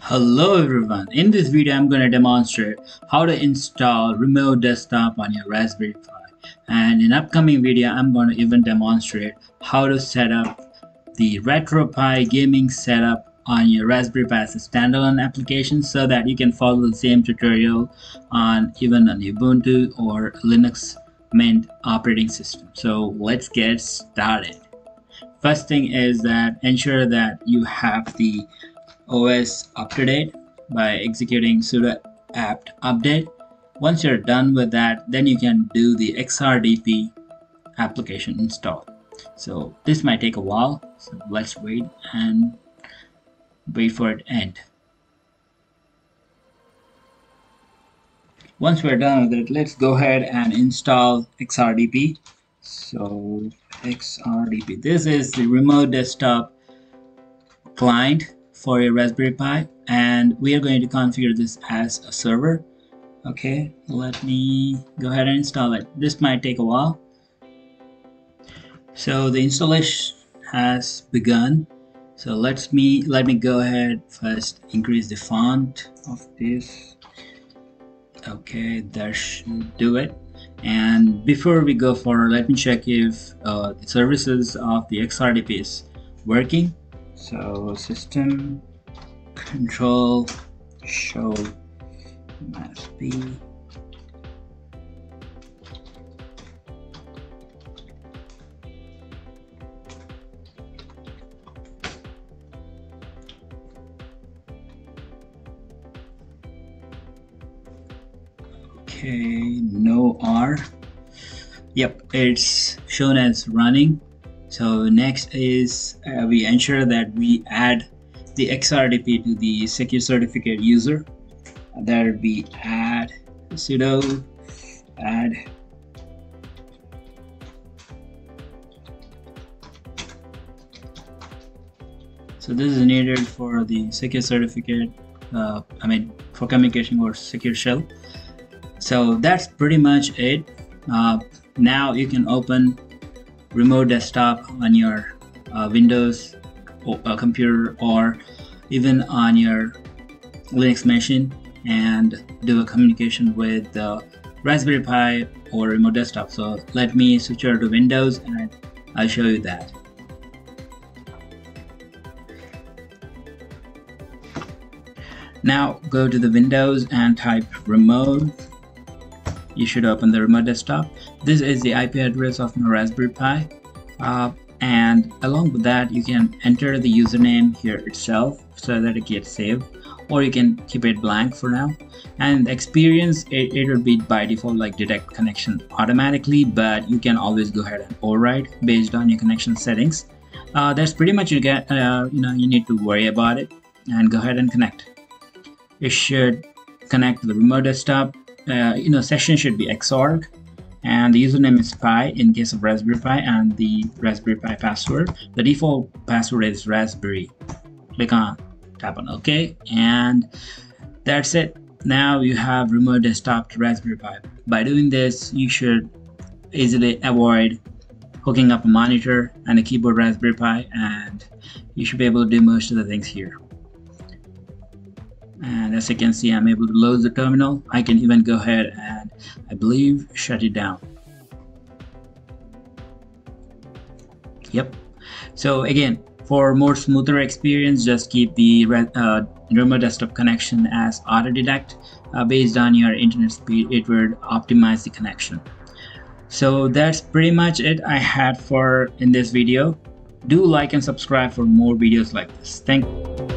Hello everyone, in this video I'm going to demonstrate how to install remote desktop on your Raspberry Pi, and in upcoming video I'm going to even demonstrate how to set up the RetroPie gaming setup on your Raspberry Pi as a standalone application so that you can follow the same tutorial on even an Ubuntu or Linux Mint operating system. So let's get started. First thing is that ensure that you have the OS up to date by executing sudo apt update. Once you're done with that, then you can do the XRDP application install. So this might take a while, so let's wait for it to end. Once we're done with it, let's go ahead and install XRDP. So XRDP, this is the remote desktop client for your Raspberry Pi, and we are going to configure this as a server. Okay, let me go ahead and install it. This might take a while. So the installation has begun. So let me go ahead first increase the font of this. Okay, that should do it. And before we go forward, let me check if the services of the XRDP is working. So system control show must be okay, no R. Yep, it's shown as running. So next is we ensure that we add the XRDP to the secure certificate user. That would be add sudo add so this is needed for the secure certificate, for communication or secure shell. So that's pretty much it. Now you can open remote desktop on your Windows computer or even on your Linux machine and do a communication with the Raspberry Pi or remote desktop. So let me switch over to Windows and I'll show you that. Now go to the Windows and type remote. You should open the remote desktop. This is the IP address of my Raspberry Pi, and along with that you can enter the username here itself so that it gets saved, or you can keep it blank for now. And the experience, it will be by default like detect connection automatically, but you can always go ahead and override based on your connection settings. That's pretty much you need to worry about it, and go ahead and connect. It should connect to the remote desktop. Session should be XORG, and the username is Pi in case of Raspberry Pi, and the Raspberry Pi password, the default password is Raspberry. Tap on OK, and that's it. Now you have remote desktop to Raspberry Pi. By doing this, you should easily avoid hooking up a monitor and a keyboard Raspberry Pi, and you should be able to do most of the things here. And as you can see, I'm able to load the terminal. I can even go ahead and, I believe, shut it down. Yep. So again, for more smoother experience, just keep the remote desktop connection as auto detect. Based on your internet speed, it would optimize the connection. So that's pretty much it I had in this video. Do like and subscribe for more videos like this. Thank you.